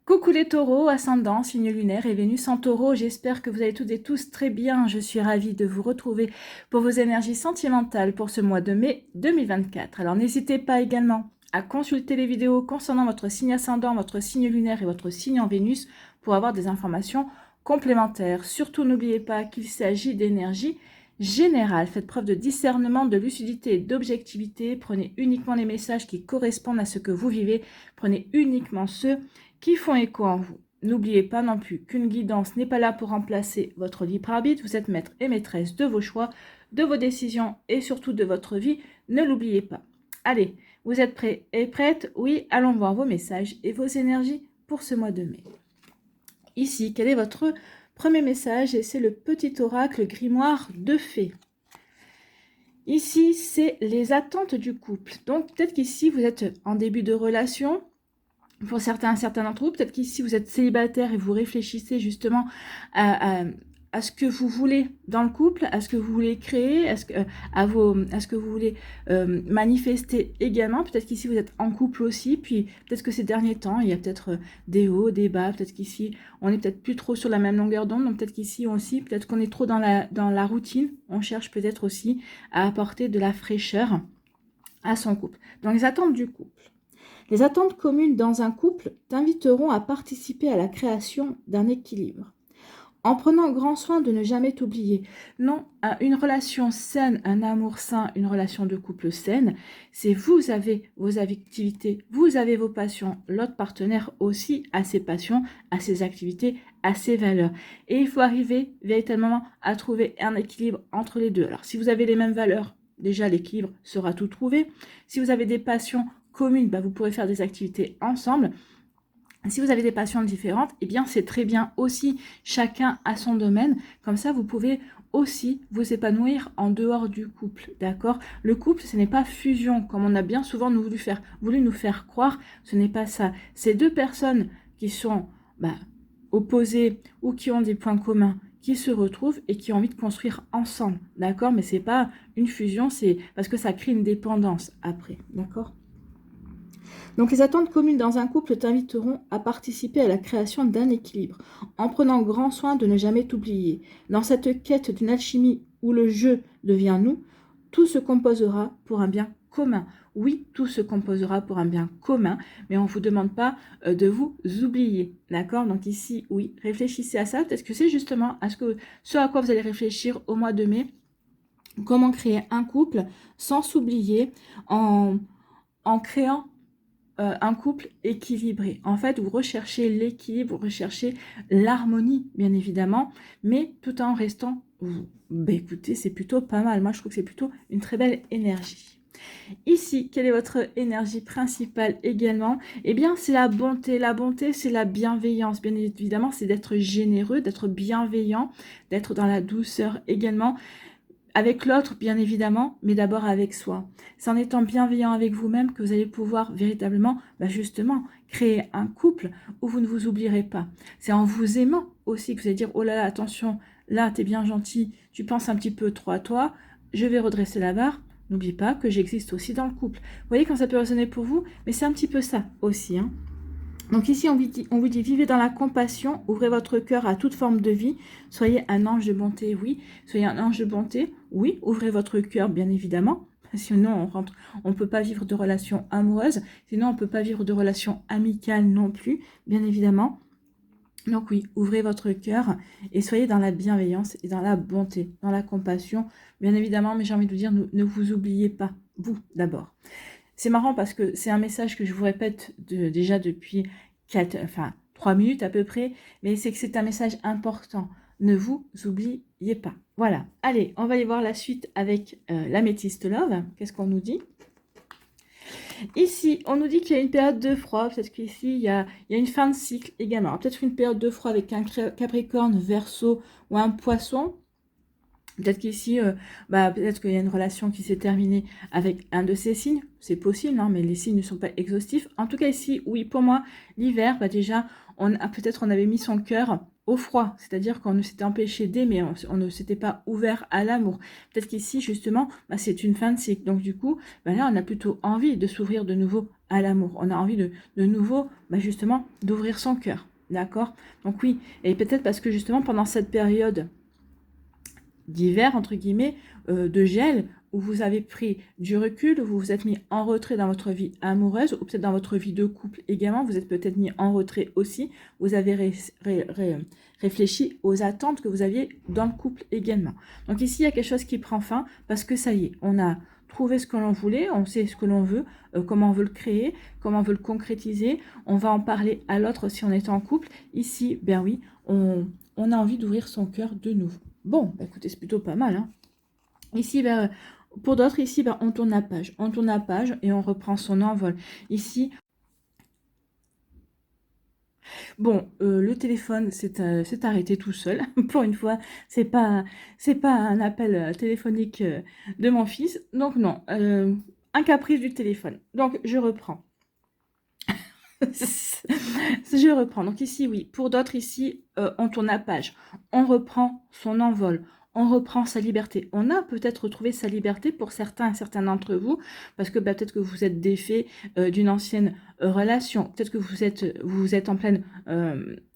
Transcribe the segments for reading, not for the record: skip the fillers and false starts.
Coucou les taureaux, ascendant, signe lunaire et Vénus en taureau, j'espère que vous allez toutes et tous très bien. Je suis ravie de vous retrouver pour vos énergies sentimentales pour ce mois de mai 2024. Alors n'hésitez pas également à consulter les vidéos concernant votre signe ascendant, votre signe lunaire et votre signe en Vénus pour avoir des informations complémentaires. Surtout n'oubliez pas qu'il s'agit d'énergie générale. Faites preuve de discernement, de lucidité et d'objectivité. Prenez uniquement les messages qui correspondent à ce que vous vivez. Prenez uniquement ceux qui font écho en vous. N'oubliez pas non plus qu'une guidance n'est pas là pour remplacer votre libre arbitre. Vous êtes maître et maîtresse de vos choix, de vos décisions et surtout de votre vie. Ne l'oubliez pas. Allez, vous êtes prêts et prêtes? Oui, allons voir vos messages et vos énergies pour ce mois de mai. Ici, quel est votre premier message? Et c'est le petit oracle grimoire de fées. Ici, c'est les attentes du couple. Donc, peut-être qu'ici, vous êtes en début de relation. Pour certains d'entre vous, peut-être qu'ici vous êtes célibataire et vous réfléchissez justement à ce que vous voulez dans le couple, à ce que vous voulez créer, à ce que vous voulez manifester également. Peut-être qu'ici vous êtes en couple aussi, puis peut-être que ces derniers temps, il y a peut-être des hauts, des bas, peut-être qu'ici on est peut-être plus trop sur la même longueur d'onde, donc peut-être qu'ici aussi, peut-être qu'on est trop dans la routine, on cherche peut-être aussi à apporter de la fraîcheur à son couple. Donc les attentes du couple. Les attentes communes dans un couple t'inviteront à participer à la création d'un équilibre. En prenant grand soin de ne jamais t'oublier. Non, une relation saine, un amour sain, une relation de couple saine, c'est vous avez vos activités, vous avez vos passions, l'autre partenaire aussi a ses passions, a ses activités, a ses valeurs. Et il faut arriver véritablement à trouver un équilibre entre les deux. Alors si vous avez les mêmes valeurs, déjà l'équilibre sera tout trouvé. Si vous avez des passions communes, vous pourrez faire des activités ensemble. Si vous avez des passions différentes, eh bien c'est très bien aussi, chacun à son domaine. Comme ça, vous pouvez aussi vous épanouir en dehors du couple, d'accord? Le couple, ce n'est pas fusion, comme on a bien souvent voulu nous faire croire, ce n'est pas ça. C'est deux personnes qui sont opposées ou qui ont des points communs, qui se retrouvent et qui ont envie de construire ensemble, d'accord? Mais c'est pas une fusion, c'est parce que ça crée une dépendance après, d'accord? Donc les attentes communes dans un couple t'inviteront à participer à la création d'un équilibre, en prenant grand soin de ne jamais t'oublier. Dans cette quête d'une alchimie où le jeu devient nous, tout se composera pour un bien commun. Oui, tout se composera pour un bien commun, mais on ne vous demande pas de vous oublier, d'accord? Donc ici, oui, réfléchissez à ça. Peut-être que c'est justement ce à quoi vous allez réfléchir au mois de mai. Comment créer un couple sans s'oublier en créant un couple équilibré. En fait, vous recherchez l'équilibre, vous recherchez l'harmonie, bien évidemment, mais tout en restant vous. Écoutez, c'est plutôt pas mal. Moi, je trouve que c'est plutôt une très belle énergie. Ici, quelle est votre énergie principale également? Eh bien, c'est la bonté. La bonté, c'est la bienveillance. Bien évidemment, c'est d'être généreux, d'être bienveillant, d'être dans la douceur également. Avec l'autre, bien évidemment, mais d'abord avec soi. C'est en étant bienveillant avec vous-même que vous allez pouvoir véritablement, justement, créer un couple où vous ne vous oublierez pas. C'est en vous aimant aussi que vous allez dire, oh là là, attention, là, t'es bien gentil, tu penses un petit peu trop à toi, je vais redresser la barre. N'oubliez pas que j'existe aussi dans le couple. Vous voyez quand ça peut résonner pour vous, mais c'est un petit peu ça aussi, hein. Donc ici, on vous dit, vivez dans la compassion, ouvrez votre cœur à toute forme de vie, soyez un ange de bonté, oui, soyez un ange de bonté, oui, ouvrez votre cœur, bien évidemment, sinon on ne peut pas vivre de relations amoureuses, sinon on ne peut pas vivre de relations amicales non plus, bien évidemment. Donc oui, ouvrez votre cœur et soyez dans la bienveillance et dans la bonté, dans la compassion, bien évidemment, mais j'ai envie de vous dire, ne vous oubliez pas, vous d'abord. C'est marrant parce que c'est un message que je vous répète déjà depuis 3 minutes à peu près, mais c'est que c'est un message important. Ne vous oubliez pas. Voilà. Allez, on va aller voir la suite avec l'améthyste love. Qu'est-ce qu'on nous dit? Ici, on nous dit qu'il y a une période de froid. Peut-être qu'ici, il y a une fin de cycle également. Peut-être une période de froid avec un Capricorne, Verseau ou un Poisson. Peut-être qu'ici, peut-être qu'il y a une relation qui s'est terminée avec un de ces signes. C'est possible, hein, mais les signes ne sont pas exhaustifs. En tout cas, ici, oui, pour moi, l'hiver, déjà, peut-être on avait mis son cœur au froid. C'est-à-dire qu'on ne s'était empêché d'aimer, on ne s'était pas ouvert à l'amour. Peut-être qu'ici, justement, c'est une fin de cycle. Donc, du coup, là, on a plutôt envie de s'ouvrir de nouveau à l'amour. On a envie de nouveau, justement, d'ouvrir son cœur. D'accord? Donc, oui. Et peut-être parce que, justement, pendant cette période d'hiver, entre guillemets, de gel, où vous avez pris du recul, où vous vous êtes mis en retrait dans votre vie amoureuse, ou peut-être dans votre vie de couple également, vous êtes peut-être mis en retrait aussi, vous avez réfléchi aux attentes que vous aviez dans le couple également. Donc ici, il y a quelque chose qui prend fin, parce que ça y est, on a trouvé ce que l'on voulait, on sait ce que l'on veut, comment on veut le créer, comment on veut le concrétiser, on va en parler à l'autre si on est en couple. Ici, ben oui, on a envie d'ouvrir son cœur de nouveau. Bon, écoutez, c'est plutôt pas mal. Hein. Ici, pour d'autres, ici, on tourne la page. On tourne la page et on reprend son envol. Ici, bon, le téléphone s'est arrêté tout seul. Pour une fois, c'est pas un appel téléphonique de mon fils. Donc non, un caprice du téléphone. Donc je reprends. Je reprends. Donc ici, oui. Pour d'autres, ici, on tourne la page. On reprend son envol. On reprend sa liberté. On a peut-être retrouvé sa liberté pour certains d'entre vous, parce que peut-être que vous êtes défait d'une ancienne relation. Peut-être que vous êtes en pleine,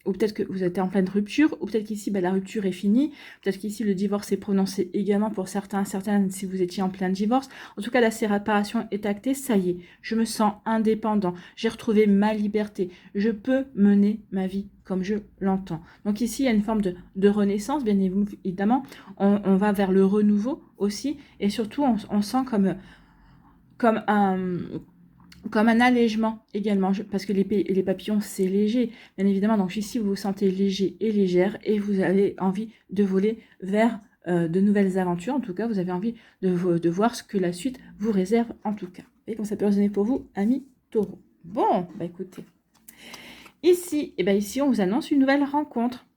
ou peut-être que vous êtes en pleine rupture, ou peut-être qu'ici, la rupture est finie. Peut-être qu'ici, le divorce est prononcé également pour certaines, si vous étiez en plein divorce. En tout cas, la séparation est actée. Ça y est, je me sens indépendant. J'ai retrouvé ma liberté. Je peux mener ma vie comme je l'entends. Donc ici, il y a une forme de renaissance, bien évidemment. On va vers le renouveau aussi. Et surtout, on sent comme un allègement également, parce que les papillons, c'est léger, bien évidemment. Donc ici, vous vous sentez léger et légère et vous avez envie de voler vers de nouvelles aventures. En tout cas, vous avez envie de voir ce que la suite vous réserve en tout cas. Et comme ça peut résonner pour vous, amis taureaux. Bon, écoutez. Ici, ici, on vous annonce une nouvelle rencontre.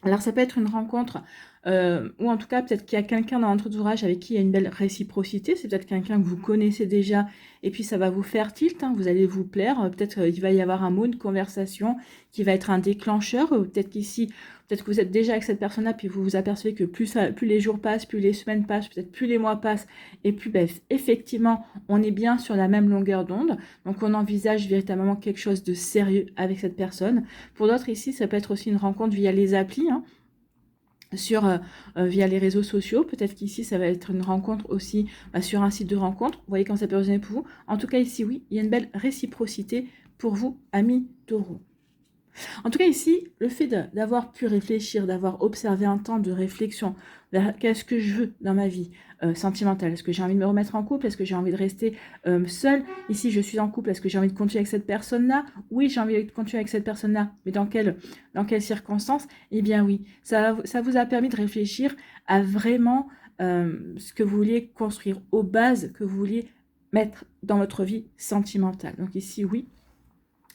Alors, ça peut être une rencontre, ou en tout cas, peut-être qu'il y a quelqu'un dans votre entourage avec qui il y a une belle réciprocité. C'est peut-être quelqu'un que vous connaissez déjà, et puis ça va vous faire tilt, hein, vous allez vous plaire. Peut-être il va y avoir un mot, une conversation qui va être un déclencheur. Peut-être qu'ici, peut-être que vous êtes déjà avec cette personne-là, puis vous vous apercevez que plus les jours passent, plus les semaines passent, peut-être plus les mois passent, et plus effectivement, on est bien sur la même longueur d'onde. Donc, on envisage véritablement quelque chose de sérieux avec cette personne. Pour d'autres ici, ça peut être aussi une rencontre via les applis, hein, via les réseaux sociaux. Peut-être qu'ici, ça va être une rencontre aussi sur un site de rencontre. Vous voyez quand ça peut résonner pour vous. En tout cas, ici, oui, il y a une belle réciprocité pour vous, amis taureaux. En tout cas, ici, le fait d'avoir pu réfléchir, d'avoir observé un temps de réflexion vers qu'est-ce que je veux dans ma vie sentimentale. Est-ce que j'ai envie de me remettre en couple? Est-ce que j'ai envie de rester seule? Ici, je suis en couple. Est-ce que j'ai envie de continuer avec cette personne-là? Oui, j'ai envie de continuer avec cette personne-là. Mais dans quelles circonstances? Eh bien oui, ça vous a permis de réfléchir à vraiment ce que vous vouliez construire, aux bases que vous vouliez mettre dans votre vie sentimentale. Donc ici, oui.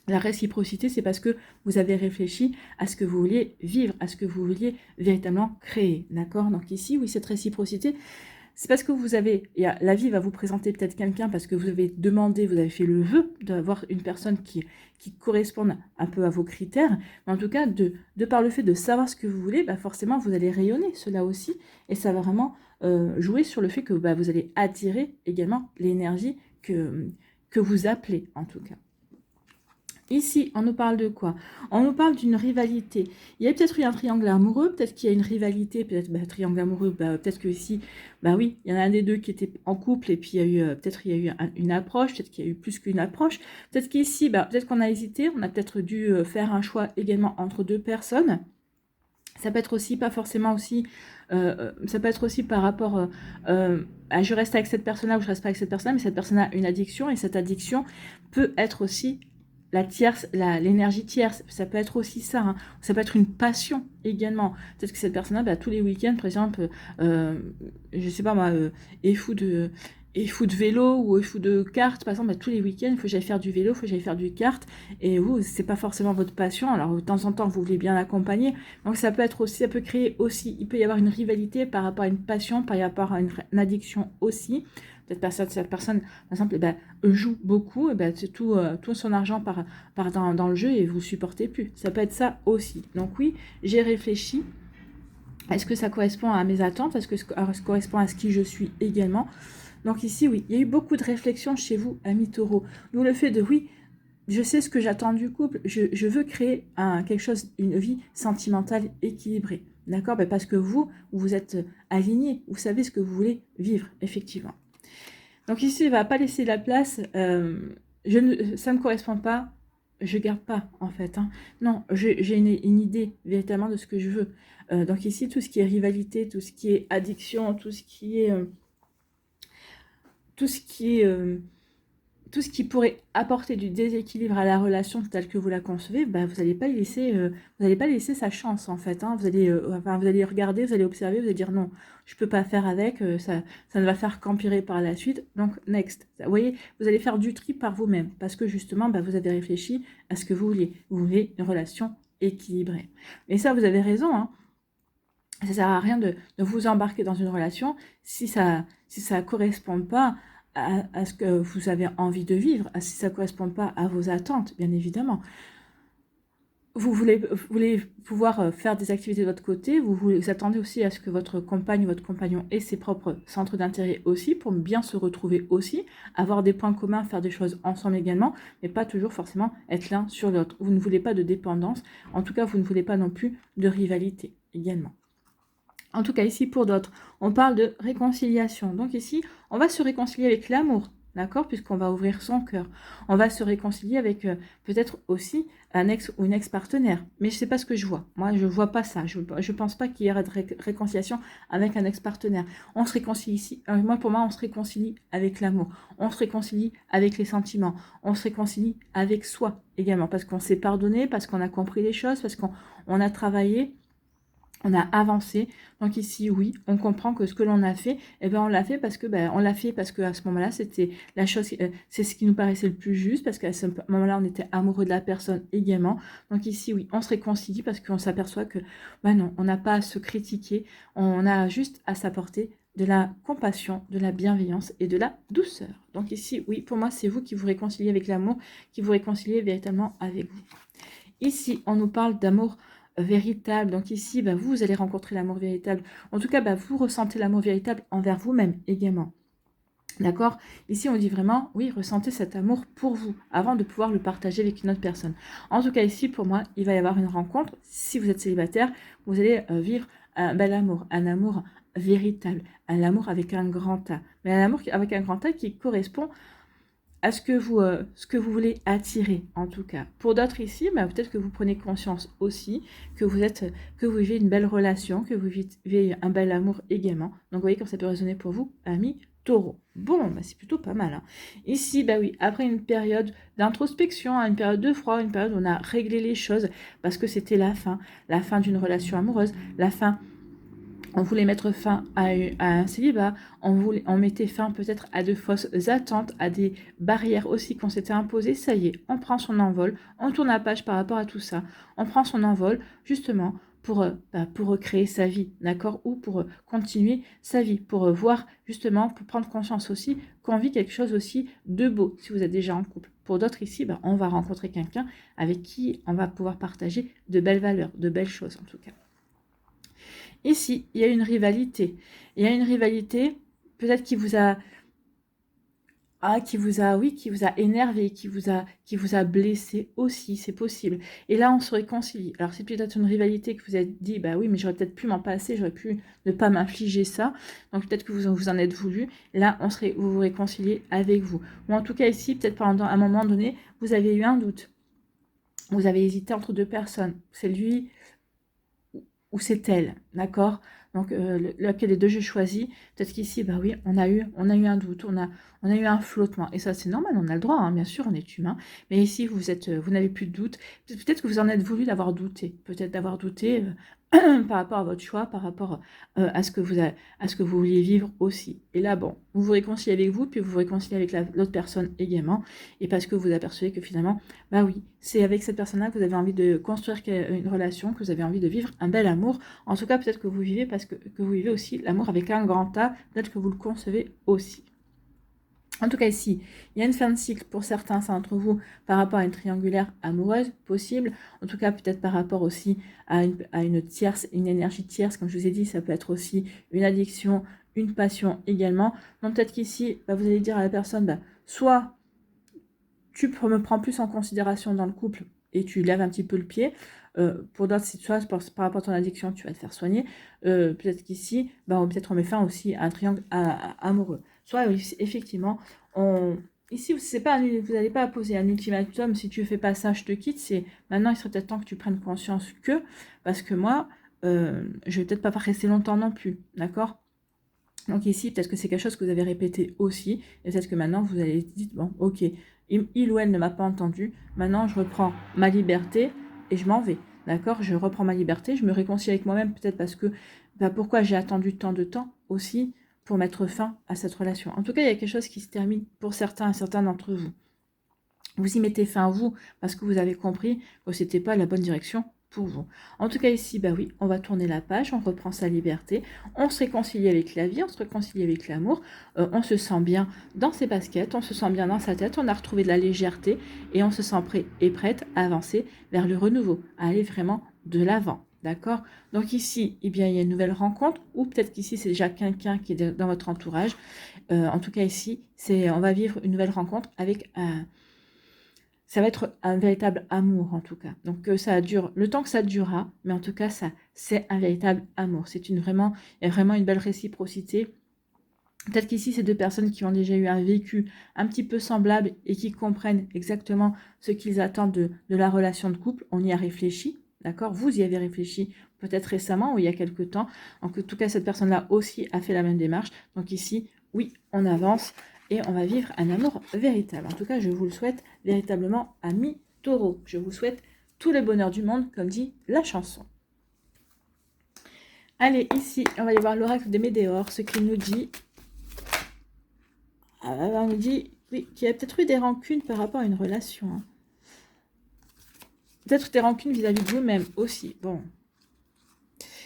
La réciprocité, c'est parce que vous avez réfléchi à ce que vous vouliez vivre, à ce que vous vouliez véritablement créer. D'accord? Donc ici, oui, cette réciprocité, c'est parce que la vie va vous présenter peut-être quelqu'un parce que vous avez demandé, vous avez fait le vœu d'avoir une personne qui corresponde un peu à vos critères. Mais en tout cas, de par le fait de savoir ce que vous voulez, forcément, vous allez rayonner cela aussi. Et ça va vraiment jouer sur le fait que vous allez attirer également l'énergie que vous appelez, en tout cas. Ici, on nous parle de quoi? On nous parle d'une rivalité. Il y a peut-être eu un triangle amoureux, peut-être qu'il y a une rivalité, peut-être triangle amoureux, peut-être que ici, oui, il y en a un des deux qui était en couple et puis il y a eu une approche, peut-être qu'il y a eu plus qu'une approche. Peut-être qu'ici, peut-être qu'on a hésité, on a peut-être dû faire un choix également entre deux personnes. Ça peut être aussi, pas forcément aussi, ça peut être aussi par rapport à je reste avec cette personne-là ou je reste pas avec cette personne-là, mais cette personne a une addiction et cette addiction peut être aussi la tierce, l'énergie tierce, ça peut être aussi ça, hein. Ça peut être une passion également. Peut-être que cette personne-là, bah, tous les week-ends, par exemple, je sais pas moi, est fou de vélo ou est fou de kart, par exemple, bah, tous les week-ends, il faut que j'aille faire du vélo, il faut que j'aille faire du kart, et vous, c'est pas forcément votre passion, alors de temps en temps, vous voulez bien l'accompagner, donc ça peut être aussi, ça peut créer aussi, il peut y avoir une rivalité par rapport à une passion, par rapport à une addiction aussi. Cette personne, par exemple, joue beaucoup, et c'est tout son argent part dans le jeu et vous ne supportez plus. Ça peut être ça aussi. Donc oui, j'ai réfléchi. Est-ce que ça correspond à mes attentes? Est-ce que ça correspond à ce qui je suis également? Donc ici, oui, il y a eu beaucoup de réflexions chez vous, amis taureaux. D'où le fait de, oui, je sais ce que j'attends du couple, je veux créer quelque chose, une vie sentimentale équilibrée. D'accord? Parce que vous êtes alignés, vous savez ce que vous voulez vivre, effectivement. Donc ici, il ne va pas laisser la place. Ça ne me correspond pas. Je garde pas, en fait. Hein. Non, j'ai une idée véritablement de ce que je veux. Donc ici, tout ce qui est rivalité, tout ce qui est addiction, tout ce qui est tout ce qui pourrait apporter du déséquilibre à la relation telle que vous la concevez, vous n'allez pas laisser sa chance en fait. Hein. Vous allez regarder, vous allez observer, vous allez dire non, je peux pas faire avec, ça ne va faire qu'empirer par la suite. Donc next. Vous voyez, vous allez faire du tri par vous-même parce que justement, vous avez réfléchi à ce que vous voulez. Vous voulez une relation équilibrée. Et ça, vous avez raison. Hein. Ça sert à rien de vous embarquer dans une relation si ça correspond pas à ce que vous avez envie de vivre, si ça ne correspond pas à vos attentes, bien évidemment. Vous voulez pouvoir faire des activités de votre côté, vous attendez aussi à ce que votre compagne ou votre compagnon ait ses propres centres d'intérêt aussi, pour bien se retrouver aussi, avoir des points communs, faire des choses ensemble également, mais pas toujours forcément être l'un sur l'autre. Vous ne voulez pas de dépendance, en tout cas vous ne voulez pas non plus de rivalité également. En tout cas, ici, pour d'autres, on parle de réconciliation. Donc ici, on va se réconcilier avec l'amour, d'accord? Puisqu'on va ouvrir son cœur. On va se réconcilier avec peut-être aussi un ex ou une ex-partenaire. Mais je ne sais pas ce que je vois. Moi, je ne vois pas ça. Je ne pense pas qu'il y ait de réconciliation avec un ex-partenaire. On se réconcilie ici. Pour moi, on se réconcilie avec l'amour. On se réconcilie avec les sentiments. On se réconcilie avec soi également. Parce qu'on s'est pardonné, parce qu'on a compris les choses, parce qu'on a travaillé. On a avancé. Donc ici, oui, on comprend que ce que l'on a fait, on l'a fait parce que à ce moment-là, c'était la chose, c'est ce qui nous paraissait le plus juste, parce qu'à ce moment-là, on était amoureux de la personne également. Donc ici, oui, on se réconcilie parce qu'on s'aperçoit que, non, on n'a pas à se critiquer, on a juste à s'apporter de la compassion, de la bienveillance et de la douceur. Donc ici, oui, pour moi, c'est vous qui vous réconciliez avec l'amour, qui vous réconciliez véritablement avec vous. Ici, on nous parle d'amour véritable. Donc ici, vous allez rencontrer l'amour véritable. En tout cas, vous ressentez l'amour véritable envers vous-même également. D'accord? Ici, on dit vraiment, oui, ressentez cet amour pour vous, avant de pouvoir le partager avec une autre personne. En tout cas, ici, pour moi, il va y avoir une rencontre. Si vous êtes célibataire, vous allez vivre un bel amour, un amour véritable, un amour avec un grand A. Mais un amour avec un grand A qui correspond à ce que vous voulez attirer, en tout cas. Pour d'autres ici, peut-être que vous prenez conscience aussi que vous vivez une belle relation, que vous vivez un bel amour également. Donc, vous voyez comme ça peut résonner pour vous, amis taureaux. Bon, c'est plutôt pas mal. Hein. Ici, oui, après une période d'introspection, une période de froid, une période où on a réglé les choses, parce que c'était la fin d'une relation amoureuse, la fin... On voulait mettre fin à un célibat, on mettait fin peut-être à de fausses attentes, à des barrières aussi qu'on s'était imposées. Ça y est, on prend son envol, on tourne la page par rapport à tout ça. On prend son envol justement pour recréer sa vie, d'accord? Ou pour continuer sa vie, pour voir justement, pour prendre conscience aussi qu'on vit quelque chose aussi de beau, si vous êtes déjà en couple. Pour d'autres ici, on va rencontrer quelqu'un avec qui on va pouvoir partager de belles valeurs, de belles choses en tout cas. Ici, il y a une rivalité. Il y a une rivalité, peut-être qui vous a énervé, qui vous a blessé aussi, c'est possible. Et là, on se réconcilie. Alors, c'est peut-être une rivalité que vous avez dit, oui, mais j'aurais peut-être pu m'en passer, j'aurais pu ne pas m'infliger ça. Donc, peut-être que vous en êtes voulu. Là, vous vous réconciliez avec vous. Ou en tout cas, ici, peut-être pendant un moment donné, vous avez eu un doute. Vous avez hésité entre deux personnes. C'est lui ou c'est elle, d'accord? Donc, lequel des deux j'ai choisi? Peut-être qu'ici, bah oui, on a eu un doute, on a eu un flottement. Et ça, c'est normal, on a le droit, hein, bien sûr, on est humain. Mais ici, vous n'avez plus de doute. Peut-être que vous en êtes voulu d'avoir douté. Peut-être d'avoir douté par rapport à votre choix, par rapport à ce que vous vouliez vivre aussi. Et là, bon, vous vous réconciliez avec vous, puis vous vous réconciliez avec l'autre personne également. Et parce que vous apercevez que finalement, bah oui, c'est avec cette personne-là que vous avez envie de construire une relation, que vous avez envie de vivre un bel amour. En tout cas, peut-être que vous vivez que vous vivez aussi l'amour avec un grand A, peut-être que vous le concevez aussi. En tout cas, ici, il y a une fin de cycle pour certains d'entre vous par rapport à une triangulaire amoureuse possible. En tout cas, peut-être par rapport aussi à une tierce, une énergie tierce. Comme je vous ai dit, ça peut être aussi une addiction, une passion également. Donc peut-être qu'ici, bah, vous allez dire à la personne, bah, soit tu me prends plus en considération dans le couple et tu lèves un petit peu le pied. Pour d'autres situations, par rapport à ton addiction, tu vas te faire soigner. Peut-être qu'ici, bah, peut-être on met fin aussi à un triangle amoureux. Soit effectivement, ici, vous n'allez pas poser un ultimatum, si tu ne fais pas ça, je te quitte. C'est maintenant, il serait peut-être temps que tu prennes conscience parce que moi, je vais peut-être pas rester longtemps non plus, d'accord? Donc ici, peut-être que c'est quelque chose que vous avez répété aussi, et peut-être que maintenant, vous allez dire, bon, ok, il ou elle ne m'a pas entendu, maintenant je reprends ma liberté et je m'en vais, d'accord? Je reprends ma liberté, je me réconcilie avec moi-même, peut-être parce que, bah, pourquoi j'ai attendu tant de temps aussi pour mettre fin à cette relation. En tout cas, il y a quelque chose qui se termine pour certains d'entre vous. Vous y mettez fin, vous, parce que vous avez compris que ce n'était pas la bonne direction pour vous. En tout cas, ici, bah oui, on va tourner la page, on reprend sa liberté, on se réconcilie avec la vie, on se réconcilie avec l'amour, on se sent bien dans ses baskets, on se sent bien dans sa tête, on a retrouvé de la légèreté et on se sent prêt et prête à avancer vers le renouveau, à aller vraiment de l'avant. D'accord? Donc ici, eh bien, il y a une nouvelle rencontre, ou peut-être qu'ici, c'est déjà quelqu'un qui est dans votre entourage. En tout cas, ici, on va vivre une nouvelle rencontre avec ça va être un véritable amour en tout cas. Donc ça dure le temps que ça durera, mais en tout cas ça c'est un véritable amour. Il y a vraiment une belle réciprocité. Peut-être qu'ici c'est deux personnes qui ont déjà eu un vécu un petit peu semblable et qui comprennent exactement ce qu'ils attendent de la relation de couple. On y a réfléchi, d'accord? Vous y avez réfléchi peut-être récemment ou il y a quelque temps. Donc en tout cas cette personne-là aussi a fait la même démarche. Donc ici, oui, on avance. Et on va vivre un amour véritable. En tout cas, je vous le souhaite véritablement, amis taureaux. Je vous souhaite tout le bonheur du monde, comme dit la chanson. Allez, ici, on va aller voir l'oracle des Médéors, ce qu'il nous dit. On nous dit oui, qu'il y a peut-être eu des rancunes par rapport à une relation. Hein. Peut-être des rancunes vis-à-vis de vous-même aussi. Bon.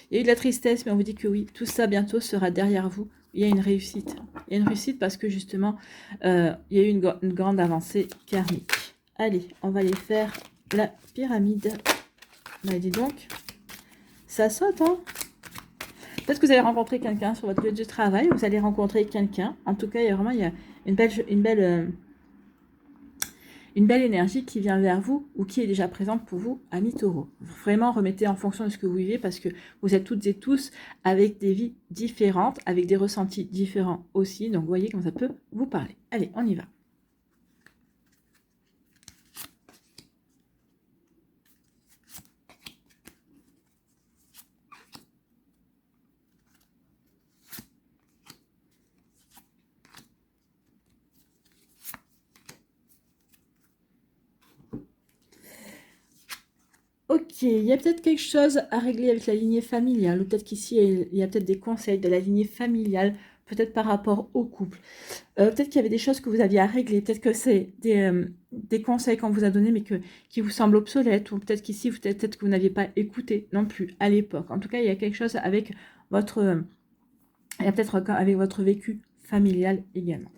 Il y a eu de la tristesse, mais on vous dit que oui, tout ça bientôt sera derrière vous. Il y a une réussite. Il y a une réussite parce que justement, il y a eu une grande avancée karmique. Allez, on va aller faire la pyramide. Bah, dis donc, ça saute, hein? Peut-être que vous allez rencontrer quelqu'un sur votre lieu de travail. Vous allez rencontrer quelqu'un. En tout cas, il y a une belle énergie qui vient vers vous ou qui est déjà présente pour vous, amis taureaux. Vraiment, remettez en fonction de ce que vous vivez parce que vous êtes toutes et tous avec des vies différentes, avec des ressentis différents aussi. Donc, vous voyez comment ça peut vous parler. Allez, on y va. Ok, il y a peut-être quelque chose à régler avec la lignée familiale, ou peut-être qu'ici, il y a peut-être des conseils de la lignée familiale, peut-être par rapport au couple. Peut-être qu'il y avait des choses que vous aviez à régler, peut-être que c'est des conseils qu'on vous a donnés, mais qui vous semblent obsolètes, ou peut-être qu'ici, peut-être que vous n'aviez pas écouté non plus à l'époque. En tout cas, il y a quelque chose avec il y a peut-être avec votre vécu familial également.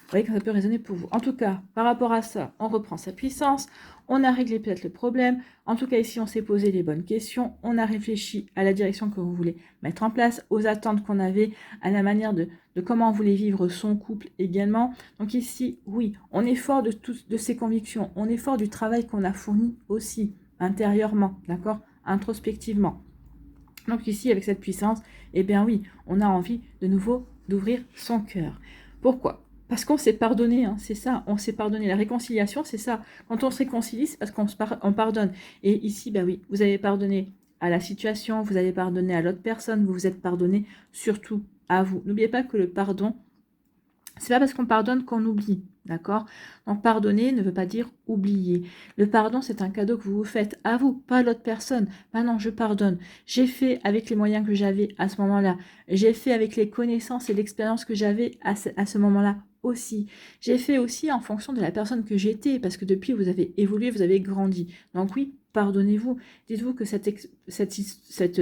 Vous voyez que ça peut résonner pour vous. En tout cas, par rapport à ça, on reprend sa puissance, on a réglé peut-être le problème. En tout cas, ici, on s'est posé les bonnes questions, on a réfléchi à la direction que vous voulez mettre en place, aux attentes qu'on avait, à la manière de comment on voulait vivre son couple également. Donc ici, oui, on est fort de ses convictions, on est fort du travail qu'on a fourni aussi, intérieurement, d'accord, introspectivement. Donc ici, avec cette puissance, eh bien oui, on a envie de nouveau d'ouvrir son cœur. Pourquoi ? Parce qu'on s'est pardonné, hein, c'est ça, on s'est pardonné. La réconciliation, c'est ça. Quand on se réconcilie, c'est parce qu'on pardonne. Et ici, bah oui, vous avez pardonné à la situation, vous allez pardonner à l'autre personne, vous vous êtes pardonné surtout à vous. N'oubliez pas que le pardon, c'est pas parce qu'on pardonne qu'on oublie, d'accord? Donc pardonner ne veut pas dire oublier. Le pardon, c'est un cadeau que vous vous faites à vous, pas à l'autre personne. Maintenant, je pardonne. J'ai fait avec les moyens que j'avais à ce moment-là. J'ai fait avec les connaissances et l'expérience que j'avais à ce moment-là aussi. J'ai fait aussi en fonction de la personne que j'étais, parce que depuis, vous avez évolué, vous avez grandi. Donc oui, pardonnez-vous. Dites-vous que cette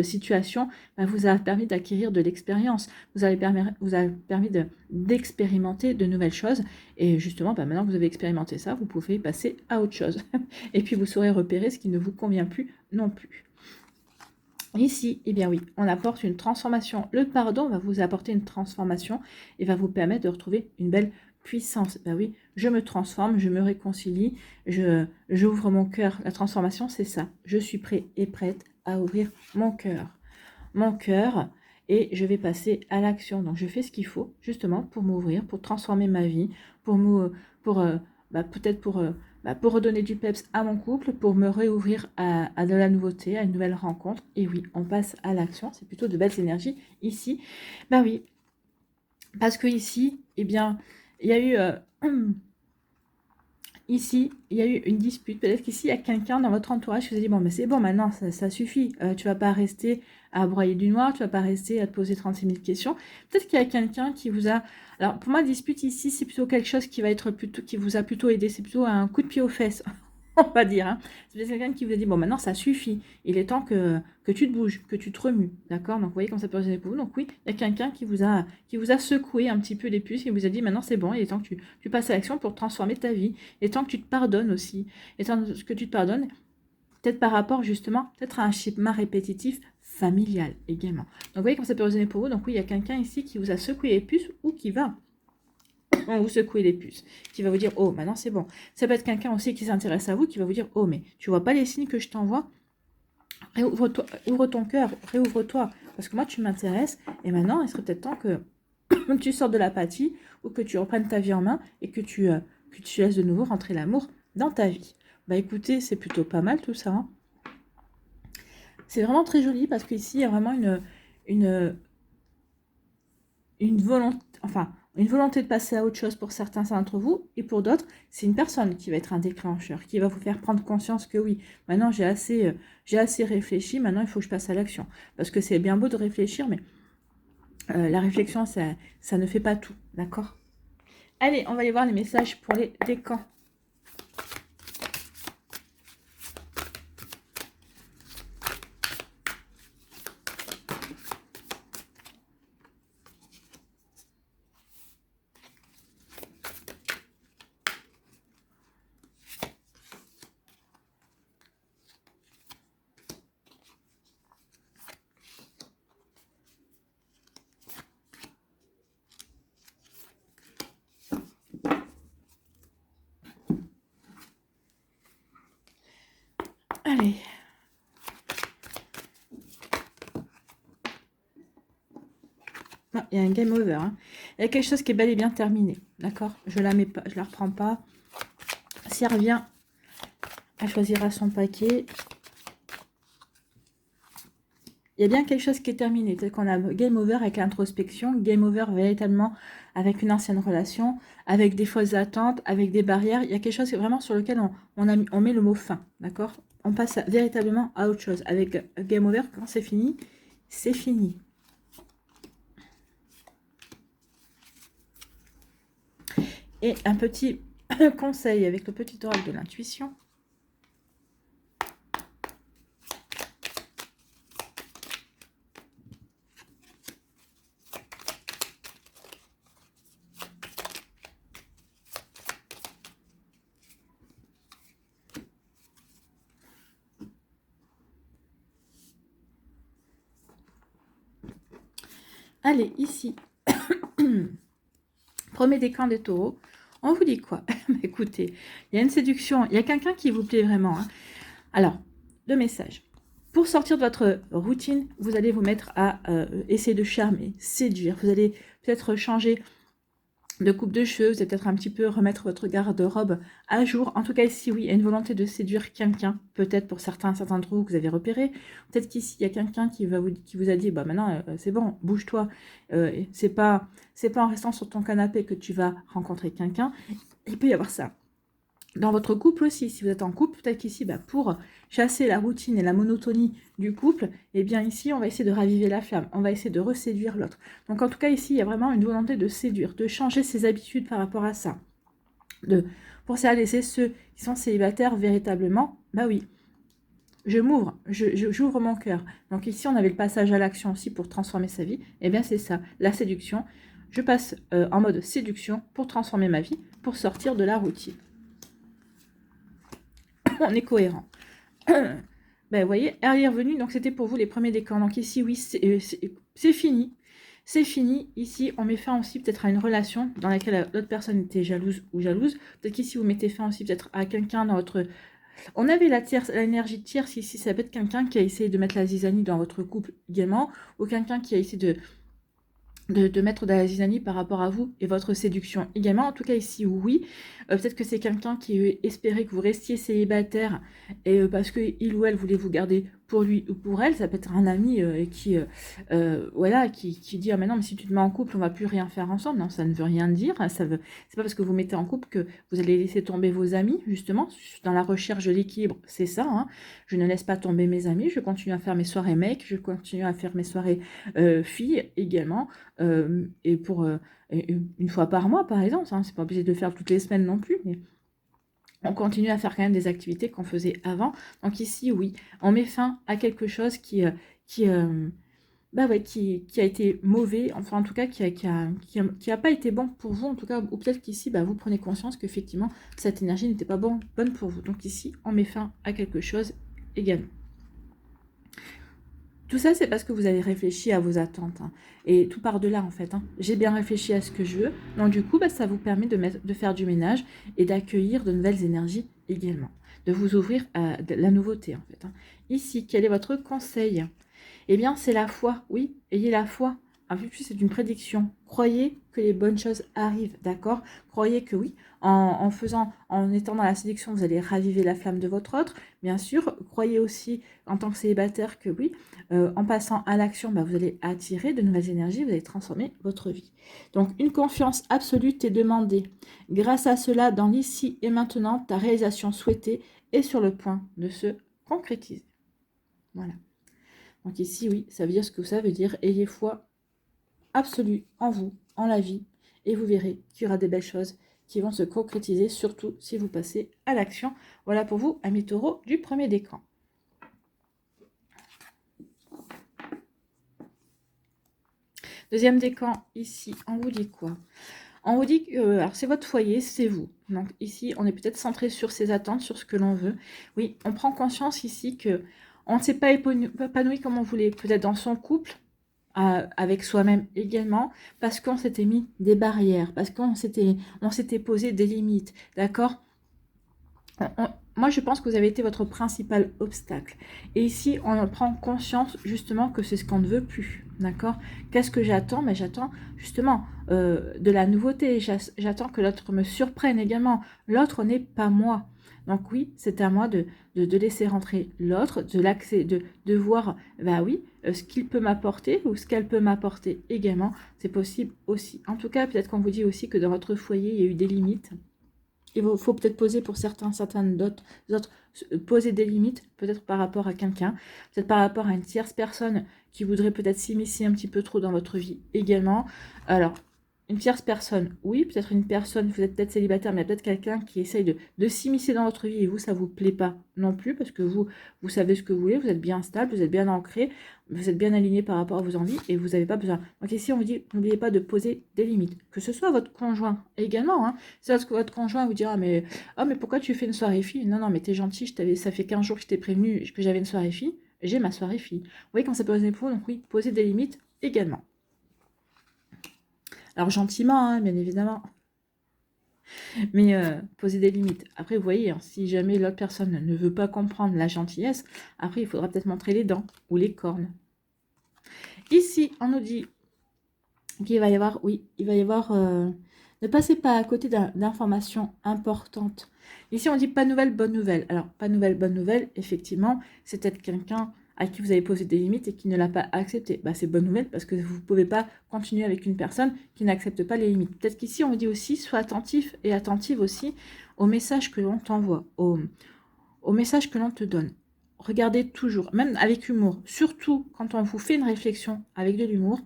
situation vous a permis d'acquérir de l'expérience, vous a permis d'expérimenter de nouvelles choses. Et justement, maintenant que vous avez expérimenté ça, vous pouvez passer à autre chose. Et puis, vous saurez repérer ce qui ne vous convient plus non plus. Ici, eh bien oui, on apporte une transformation. Le pardon va vous apporter une transformation et va vous permettre de retrouver une belle puissance. Ben oui, je me transforme, je me réconcilie, j'ouvre mon cœur. La transformation, c'est ça. Je suis prêt et prête à ouvrir mon cœur. Et je vais passer à l'action. Donc, je fais ce qu'il faut, justement, pour m'ouvrir, pour transformer ma vie, peut-être pour redonner du peps à mon couple, pour me réouvrir à de la nouveauté, à une nouvelle rencontre. Et oui, on passe à l'action. C'est plutôt de belles énergies ici. Ben oui, parce que ici, eh bien, il y a eu... Ici, il y a eu une dispute. Peut-être qu'ici, il y a quelqu'un dans votre entourage qui vous a dit « Bon, mais c'est bon, maintenant, ça suffit. Tu vas pas rester à broyer du noir, tu vas pas rester à te poser 36 000 questions. » Peut-être qu'il y a quelqu'un qui vous a... Alors, pour moi, dispute ici, c'est plutôt quelque chose qui va être plutôt, qui vous a plutôt aidé. C'est plutôt un coup de pied aux fesses, on va dire. Hein. C'est quelqu'un qui vous a dit « Bon, maintenant, ça suffit. Il est temps que tu te bouges, que tu te remues. » D'accord? Donc, vous voyez comment ça peut résonner pour vous. Donc, oui, il y a quelqu'un qui vous a secoué un petit peu les puces et vous a dit « Maintenant, c'est bon, il est temps que tu passes à l'action pour transformer ta vie. Et tant que tu te pardonnes aussi. Et tant que tu te pardonnes, peut-être par rapport justement, peut-être à un schéma répétitif familial également. Donc, vous voyez comment ça peut résonner pour vous. Donc, oui, il y a quelqu'un ici qui vous a secoué les puces ou qui va vous secouer les puces, qui va vous dire « Oh, maintenant, c'est bon. » Ça peut être quelqu'un aussi qui s'intéresse à vous, qui va vous dire « Oh, mais tu vois pas les signes que je t'envoie ? Ouvre ton cœur, réouvre-toi, parce que moi, tu m'intéresses. Et maintenant, il serait peut-être temps que tu sortes de l'apathie ou que tu reprennes ta vie en main et que tu laisses de nouveau rentrer l'amour dans ta vie. » Bah écoutez, c'est plutôt pas mal tout ça. Hein. C'est vraiment très joli parce qu'ici, il y a vraiment une volonté de passer à autre chose pour certains d'entre vous, et pour d'autres, c'est une personne qui va être un déclencheur, qui va vous faire prendre conscience que oui, maintenant j'ai assez réfléchi, maintenant il faut que je passe à l'action. Parce que c'est bien beau de réfléchir, mais la réflexion, ça ne fait pas tout, d'accord? Allez, on va aller voir les messages pour les décans. Allez. Non, il y a un game over. Hein. Il y a quelque chose qui est bel et bien terminé. D'accord? Je la mets pas, je la reprends pas. Si elle revient, elle choisira son paquet. Il y a bien quelque chose qui est terminé. Peut-être qu'on a game over avec l'introspection, game over véritablement avec une ancienne relation, avec des fausses attentes, avec des barrières. Il y a quelque chose vraiment sur lequel on met le mot fin. D'accord? On passe véritablement à autre chose. Avec game over, quand c'est fini, c'est fini. Et un petit conseil avec le petit oracle de l'intuition. Allez, ici, premier décan des taureaux, on vous dit quoi? Écoutez, il y a une séduction, il y a quelqu'un qui vous plaît vraiment. Hein. Alors, le message. Pour sortir de votre routine, vous allez vous mettre à essayer de charmer, séduire. Vous allez peut-être changer de coupe de cheveux, vous allez peut-être un petit peu remettre votre garde-robe à jour. En tout cas, ici, oui, il y a une volonté de séduire quelqu'un, peut-être pour certains d'entre vous que vous avez repéré. Peut-être qu'ici, il y a quelqu'un qui vous a dit, bah maintenant, c'est bon, bouge-toi. C'est pas en restant sur ton canapé que tu vas rencontrer quelqu'un. Il peut y avoir ça. Dans votre couple aussi, si vous êtes en couple, peut-être qu'ici, bah, pour chasser la routine et la monotonie du couple, eh bien ici, on va essayer de raviver la flamme, on va essayer de reséduire l'autre. Donc en tout cas, ici, il y a vraiment une volonté de séduire, de changer ses habitudes par rapport à ça. Pour ça, laisser ceux qui sont célibataires véritablement, bah oui, je m'ouvre, j'ouvre mon cœur. Donc ici, on avait le passage à l'action aussi pour transformer sa vie. Eh bien, c'est ça, la séduction. Je passe en mode séduction pour transformer ma vie, pour sortir de la routine. On est cohérent. Ben, vous voyez, Early revenu, donc c'était pour vous les premiers décans. Donc ici, oui, c'est fini. C'est fini. Ici, on met fin aussi peut-être à une relation dans laquelle l'autre personne était jalouse ou jalouse. Peut-être qu'ici, vous mettez fin aussi peut-être à quelqu'un dans votre... On avait l'énergie tierce ici, ça peut être quelqu'un qui a essayé de mettre la zizanie dans votre couple également, ou quelqu'un qui a essayé de mettre de la zizanie par rapport à vous et votre séduction également. En tout cas ici, oui. Peut-être que c'est quelqu'un qui espérait que vous restiez célibataire et parce qu'il ou elle voulait vous garder pour lui ou pour elle. Ça peut être un ami voilà, qui dit ah mais non, mais si tu te mets en couple, on va plus rien faire ensemble. Non, ça ne veut rien dire. C'est pas parce que vous mettez en couple que vous allez laisser tomber vos amis, justement. Dans la recherche de l'équilibre, c'est ça. Hein. Je ne laisse pas tomber mes amis. Je continue à faire mes soirées mecs. Je continue à faire mes soirées filles également. Et pour une fois par mois, par exemple. Hein. C'est pas obligé de le faire toutes les semaines non plus, mais on continue à faire quand même des activités qu'on faisait avant. Donc ici, oui, on met fin à quelque chose qui a été mauvais, enfin en tout cas qui a pas été bon pour vous, en tout cas, ou peut-être qu'ici, vous prenez conscience qu'effectivement, cette énergie n'était pas bonne pour vous. Donc ici, on met fin à quelque chose également. Tout ça, c'est parce que vous avez réfléchi à vos attentes. Hein. Et tout part de là, en fait. Hein. J'ai bien réfléchi à ce que je veux. Donc, du coup, ça vous permet de faire du ménage et d'accueillir de nouvelles énergies également. De vous ouvrir à de la nouveauté, en fait. Hein. Ici, quel est votre conseil? Eh bien, c'est la foi. Oui, ayez la foi. En plus, c'est une prédiction. Croyez que les bonnes choses arrivent, d'accord? Croyez que oui, en étant dans la séduction, vous allez raviver la flamme de votre autre. Bien sûr, croyez aussi, en tant que célibataire, que oui, en passant à l'action, vous allez attirer de nouvelles énergies, vous allez transformer votre vie. Donc, une confiance absolue t'est demandée. Grâce à cela, dans l'ici et maintenant, ta réalisation souhaitée est sur le point de se concrétiser. Voilà. Donc ici, oui, ça veut dire ce que ça veut dire. Ayez foi absolue en vous, en la vie, et vous verrez qu'il y aura des belles choses qui vont se concrétiser, surtout si vous passez à l'action. Voilà pour vous, amis taureaux, du premier décan. Deuxième décan, ici, on vous dit quoi? On vous dit que alors c'est votre foyer, c'est vous. Donc ici, on est peut-être centré sur ses attentes, sur ce que l'on veut. Oui, on prend conscience ici que on ne s'est pas épanoui comme on voulait, peut-être dans son couple, avec soi-même également, parce qu'on s'était mis des barrières, parce qu'on s'était posé des limites, d'accord? Moi, je pense que vous avez été votre principal obstacle. Et ici, on prend conscience justement que c'est ce qu'on ne veut plus. D'accord? Qu'est-ce que j'attends? J'attends justement de la nouveauté. J'attends que l'autre me surprenne également. L'autre n'est pas moi. Donc oui, c'est à moi de laisser rentrer l'autre, de voir, oui, ce qu'il peut m'apporter ou ce qu'elle peut m'apporter également. C'est possible aussi. En tout cas, peut-être qu'on vous dit aussi que dans votre foyer, il y a eu des limites. Il faut peut-être poser pour certaines d'autres, poser des limites, peut-être par rapport à quelqu'un, peut-être par rapport à une tierce personne qui voudrait peut-être s'immiscer un petit peu trop dans votre vie également. Alors, une tierce personne, oui, peut-être une personne, vous êtes peut-être célibataire, mais peut-être quelqu'un qui essaye de s'immiscer dans votre vie et vous, ça ne vous plaît pas non plus, parce que vous savez ce que vous voulez, vous êtes bien stable, vous êtes bien ancré, vous êtes bien aligné par rapport à vos envies et vous n'avez pas besoin. Donc ici, on vous dit, n'oubliez pas de poser des limites, que ce soit votre conjoint également. Hein. C'est parce que votre conjoint vous dira, mais pourquoi tu fais une soirée fille? Non, mais t'es gentil, ça fait 15 jours que je t'ai prévenu que j'avais une soirée fille, j'ai ma soirée fille. Vous voyez, quand ça peut poser pour vous, donc oui, poser des limites également. Alors gentiment, hein, bien évidemment. Mais poser des limites. Après, vous voyez, hein, si jamais l'autre personne ne veut pas comprendre la gentillesse, après, il faudra peut-être montrer les dents ou les cornes. Ici, on nous dit qu'il va y avoir, oui, il va y avoir Ne passez pas à côté d'informations importantes. Ici, on dit pas de nouvelles, bonne nouvelle. Alors, pas de nouvelles, bonne nouvelle, effectivement, c'est peut-être quelqu'un à qui vous avez posé des limites et qui ne l'a pas accepté. Bah, c'est bonne nouvelle parce que vous ne pouvez pas continuer avec une personne qui n'accepte pas les limites. Peut-être qu'ici, on dit aussi, sois attentif et attentive aussi aux messages que l'on t'envoie, aux messages que l'on te donne. Regardez toujours, même avec humour, surtout quand on vous fait une réflexion avec de l'humour.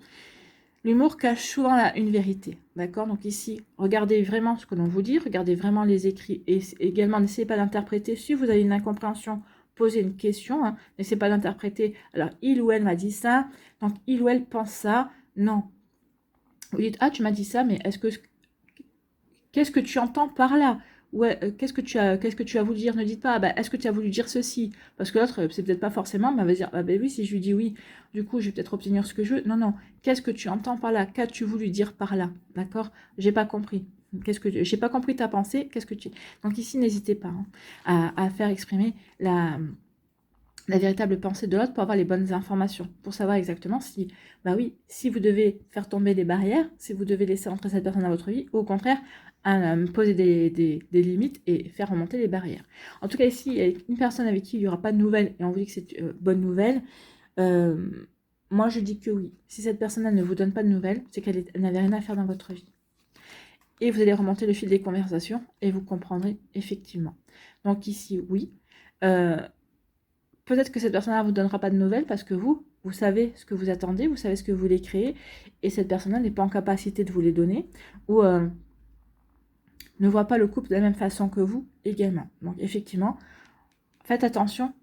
L'humour cache souvent une vérité, d'accord? Donc ici, regardez vraiment ce que l'on vous dit, regardez vraiment les écrits et également n'essayez pas d'interpréter. Si vous avez une incompréhension, posez une question, hein. N'essayez pas d'interpréter. Alors, il ou elle m'a dit ça, donc il ou elle pense ça. Non. Vous dites, ah, tu m'as dit ça, mais qu'est-ce que tu entends par là? Ouais, qu'est-ce que tu as voulu dire? Ne dites pas, ah, bah, est-ce que tu as voulu dire ceci? Parce que l'autre, c'est peut-être pas forcément, mais elle va dire, ah ben oui, si je lui dis oui, du coup, je vais peut-être obtenir ce que je veux. Non, non, qu'est-ce que tu entends par là? Qu'as-tu voulu dire par là? D'accord? J'ai pas compris. J'ai pas compris ta pensée, qu'est-ce que tu... Donc ici, n'hésitez pas, hein, à faire exprimer la véritable pensée de l'autre pour avoir les bonnes informations, pour savoir exactement si, bah oui, si vous devez faire tomber des barrières, si vous devez laisser entrer cette personne dans votre vie, ou au contraire, poser des limites et faire remonter les barrières. En tout cas, ici, il y a une personne avec qui il n'y aura pas de nouvelles, et on vous dit que c'est bonne nouvelle, moi je dis que oui. Si cette personne-là ne vous donne pas de nouvelles, c'est qu'elle n'avait rien à faire dans votre vie. Et vous allez remonter le fil des conversations, et vous comprendrez effectivement. Donc ici, oui. Peut-être que cette personne-là ne vous donnera pas de nouvelles parce que vous savez ce que vous attendez, vous savez ce que vous voulez créer, et cette personne-là n'est pas en capacité de vous les donner, ou ne voit pas le couple de la même façon que vous également. Donc effectivement, faites attention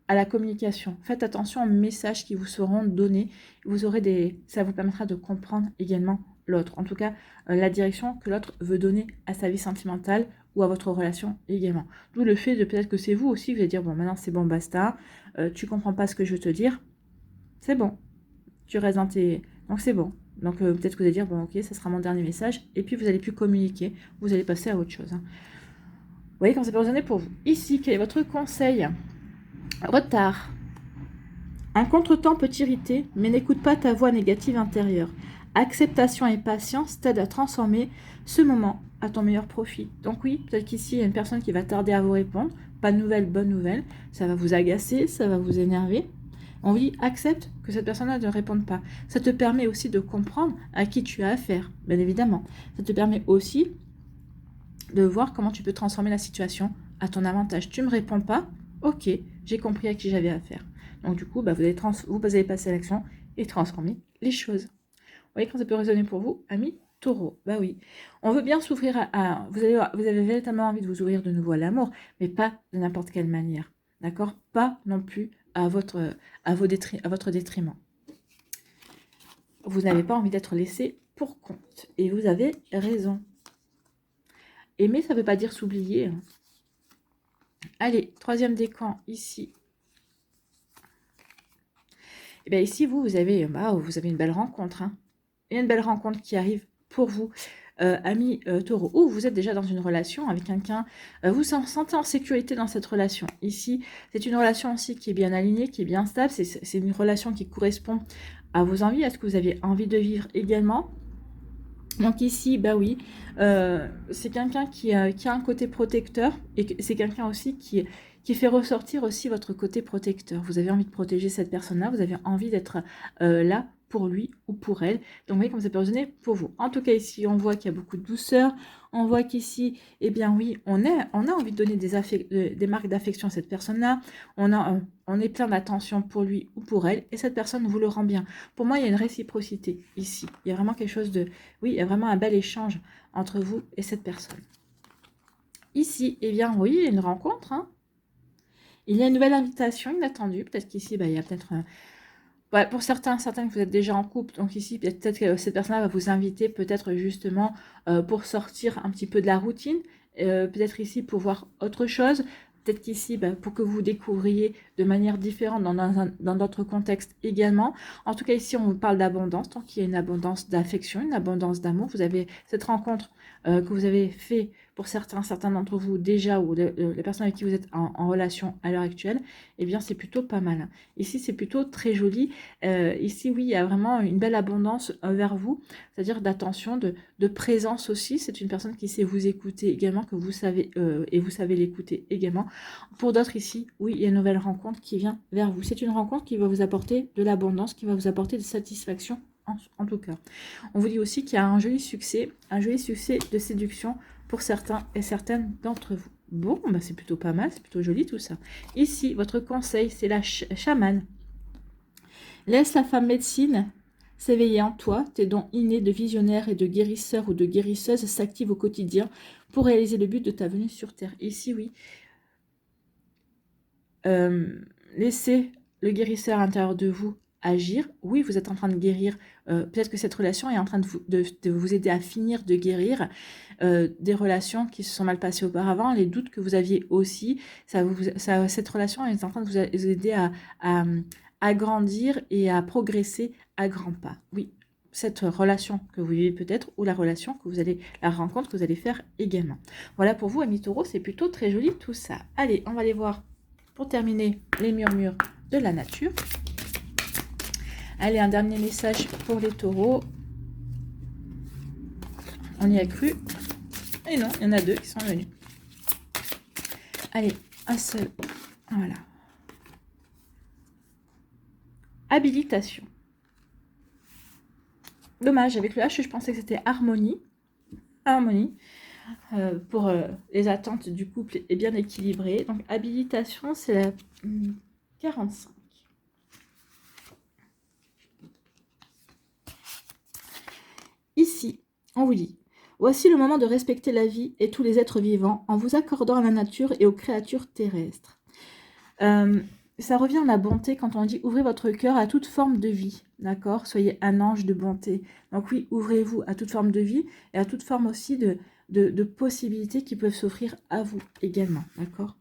à la communication, faites attention aux messages qui vous seront donnés, ça vous permettra de comprendre également l'autre, en tout cas la direction que l'autre veut donner à sa vie sentimentale ou à votre relation également. D'où le fait de peut-être que c'est vous aussi, vous allez dire, bon maintenant c'est bon, basta, tu comprends pas ce que je veux te dire, c'est bon, tu restes dans tes... Donc c'est bon. Donc peut-être que vous allez dire, bon ok, ça sera mon dernier message, et puis vous allez plus communiquer, vous allez passer à autre chose. Hein. Vous voyez comment ça peut résonner pour vous. Ici, quel est votre conseil? Retard. Un contretemps peut t'irriter, mais n'écoute pas ta voix négative intérieure. Acceptation et patience t'aident à transformer ce moment à ton meilleur profit. Donc oui, peut-être qu'ici, il y a une personne qui va tarder à vous répondre. Pas de nouvelles, bonne nouvelle. Ça va vous agacer, ça va vous énerver. On vous dit, accepte que cette personne-là ne réponde pas. Ça te permet aussi de comprendre à qui tu as affaire, bien évidemment. Ça te permet aussi de voir comment tu peux transformer la situation à ton avantage. Tu ne me réponds pas, ok, j'ai compris à qui j'avais affaire. Donc du coup, bah, vous allez passer à l'action et transformer les choses. Vous voyez quand ça peut résonner pour vous, amis Taureau. Bah oui, on veut bien s'ouvrir vous avez véritablement envie de vous ouvrir de nouveau à l'amour, mais pas de n'importe quelle manière. D'accord? Pas non plus à votre détriment. Vous n'avez pas envie d'être laissé pour compte. Et vous avez raison. Aimer, ça ne veut pas dire s'oublier. Hein. Allez, troisième décan, ici. Et bien ici, vous avez une belle rencontre. Hein. Il y a une belle rencontre qui arrive pour vous, amis Taureau. Ou vous êtes déjà dans une relation avec quelqu'un. Vous vous sentez en sécurité dans cette relation. Ici, c'est une relation aussi qui est bien alignée, qui est bien stable. C'est une relation qui correspond à vos envies, à ce que vous avez envie de vivre également. Donc ici, bah oui, c'est quelqu'un qui a un côté protecteur et c'est quelqu'un aussi qui fait ressortir aussi votre côté protecteur. Vous avez envie de protéger cette personne-là, vous avez envie d'être là pour lui ou pour elle. Donc vous voyez comme ça peut résonner pour vous. En tout cas ici, on voit qu'il y a beaucoup de douceur. On voit qu'ici, eh bien oui, on a envie de donner des marques d'affection à cette personne-là. On est plein d'attention pour lui ou pour elle. Et cette personne vous le rend bien. Pour moi, il y a une réciprocité ici. Il y a vraiment quelque chose de... Oui, il y a vraiment un bel échange entre vous et cette personne. Ici, eh bien oui, il y a une rencontre. Hein. Il y a une nouvelle invitation inattendue. Peut-être qu'ici, bah, il y a peut-être... pour certaines, vous êtes déjà en couple, donc ici, peut-être que cette personne-là va vous inviter peut-être justement pour sortir un petit peu de la routine, peut-être ici pour voir autre chose, peut-être qu'ici, pour que vous découvriez de manière différente dans d'autres contextes également. En tout cas, ici, on vous parle d'abondance, donc il y a une abondance d'affection, une abondance d'amour. Vous avez cette rencontre que vous avez fait pour certains d'entre vous déjà, ou les personnes avec qui vous êtes en relation à l'heure actuelle, eh bien c'est plutôt pas mal. Ici c'est plutôt très joli. Ici oui, il y a vraiment une belle abondance vers vous, c'est-à-dire d'attention, de présence aussi. C'est une personne qui sait vous écouter également, que vous savez, et vous savez l'écouter également. Pour d'autres ici, oui, il y a une nouvelle rencontre qui vient vers vous. C'est une rencontre qui va vous apporter de l'abondance, qui va vous apporter de satisfaction en tout cas. On vous dit aussi qu'il y a un joli succès de séduction pour certains et certaines d'entre vous. Bon, bah c'est plutôt pas mal, c'est plutôt joli tout ça. Ici, votre conseil, c'est la chamane. Laisse la femme médecine s'éveiller en toi. Tes dons innés de visionnaire et de guérisseur ou de guérisseuse s'activent au quotidien pour réaliser le but de ta venue sur Terre. Ici, oui. Laissez le guérisseur intérieur de vous agir. Oui, vous êtes en train de guérir. Peut-être que cette relation est en train de vous aider à finir de guérir des relations qui se sont mal passées auparavant, les doutes que vous aviez aussi. Cette relation est en train de vous aider à grandir et à progresser à grands pas. Oui, cette relation que vous vivez peut-être, ou la rencontre que vous allez faire également. Voilà pour vous, amis taureaux, c'est plutôt très joli tout ça. Allez, on va aller voir pour terminer les murmures de la nature. Allez, un dernier message pour les taureaux. On y a cru. Et non, il y en a deux qui sont venus. Allez, un seul. Voilà. Habilitation. Dommage, avec le H, je pensais que c'était harmonie. Harmonie. Pour les attentes du couple est bien équilibrée. Donc, habilitation, c'est la 45. Ici, on vous dit, voici le moment de respecter la vie et tous les êtres vivants en vous accordant à la nature et aux créatures terrestres. Ça revient à la bonté quand on dit ouvrez votre cœur à toute forme de vie, d'accord? Soyez un ange de bonté. Donc oui, ouvrez-vous à toute forme de vie et à toute forme aussi de possibilités qui peuvent s'offrir à vous également, d'accord?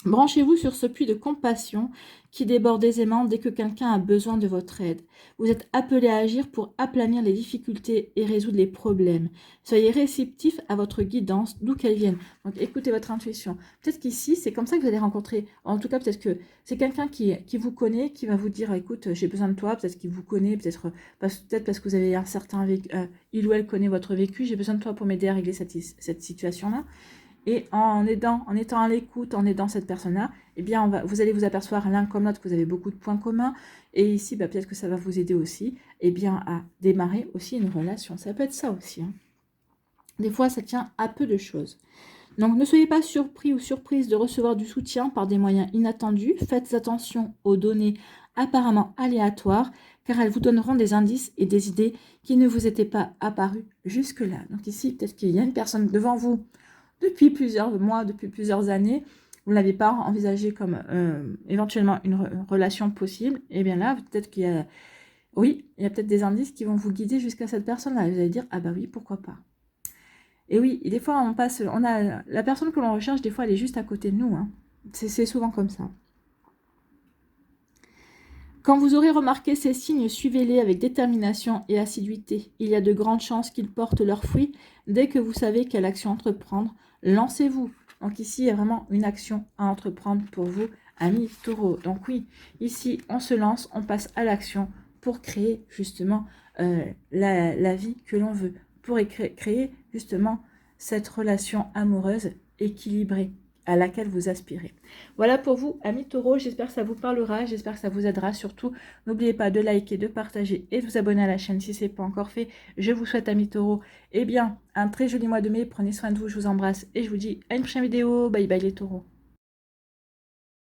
Branchez-vous sur ce puits de compassion qui déborde aisément dès que quelqu'un a besoin de votre aide. Vous êtes appelé à agir pour aplanir les difficultés et résoudre les problèmes. Soyez réceptif à votre guidance, d'où qu'elle vienne. Donc écoutez votre intuition. Peut-être qu'ici, c'est comme ça que vous allez rencontrer. En tout cas, peut-être que c'est quelqu'un qui vous connaît, qui va vous dire, écoute, j'ai besoin de toi. Peut-être qu'il vous connaît, peut-être parce que vous avez un certain vécu, il ou elle connaît votre vécu. J'ai besoin de toi pour m'aider à régler cette situation-là. Et en étant à l'écoute, en aidant cette personne-là, eh bien, vous allez vous apercevoir l'un comme l'autre que vous avez beaucoup de points communs. Et ici, peut-être que ça va vous aider aussi, eh bien, à démarrer aussi une relation. Ça peut être ça aussi. Hein. Des fois, ça tient à peu de choses. Donc, ne soyez pas surpris ou surprise de recevoir du soutien par des moyens inattendus. Faites attention aux données apparemment aléatoires, car elles vous donneront des indices et des idées qui ne vous étaient pas apparues jusque-là. Donc ici, peut-être qu'il y a une personne devant vous depuis plusieurs mois, depuis plusieurs années, vous ne l'avez pas envisagé comme éventuellement une relation possible, et bien là, peut-être qu'il y a, oui, il y a peut-être des indices qui vont vous guider jusqu'à cette personne-là. Vous allez dire, ah bah oui, pourquoi pas. Et oui, des fois, on a la personne que l'on recherche, des fois, elle est juste à côté de nous. Hein. C'est souvent comme ça. Quand vous aurez remarqué ces signes, suivez-les avec détermination et assiduité. Il y a de grandes chances qu'ils portent leurs fruits. Dès que vous savez quelle action entreprendre, lancez-vous. Donc ici, il y a vraiment une action à entreprendre pour vous, amis taureaux. Donc oui, ici, on se lance, on passe à l'action pour créer justement la vie que l'on veut. Pour créer justement cette relation amoureuse équilibrée à laquelle vous aspirez. Voilà pour vous, amis taureaux, j'espère que ça vous parlera, j'espère que ça vous aidera. Surtout, n'oubliez pas de liker, de partager et de vous abonner à la chaîne si ce n'est pas encore fait. Je vous souhaite, amis taureaux, eh bien, un très joli mois de mai. Prenez soin de vous, je vous embrasse et je vous dis à une prochaine vidéo. Bye bye les taureaux.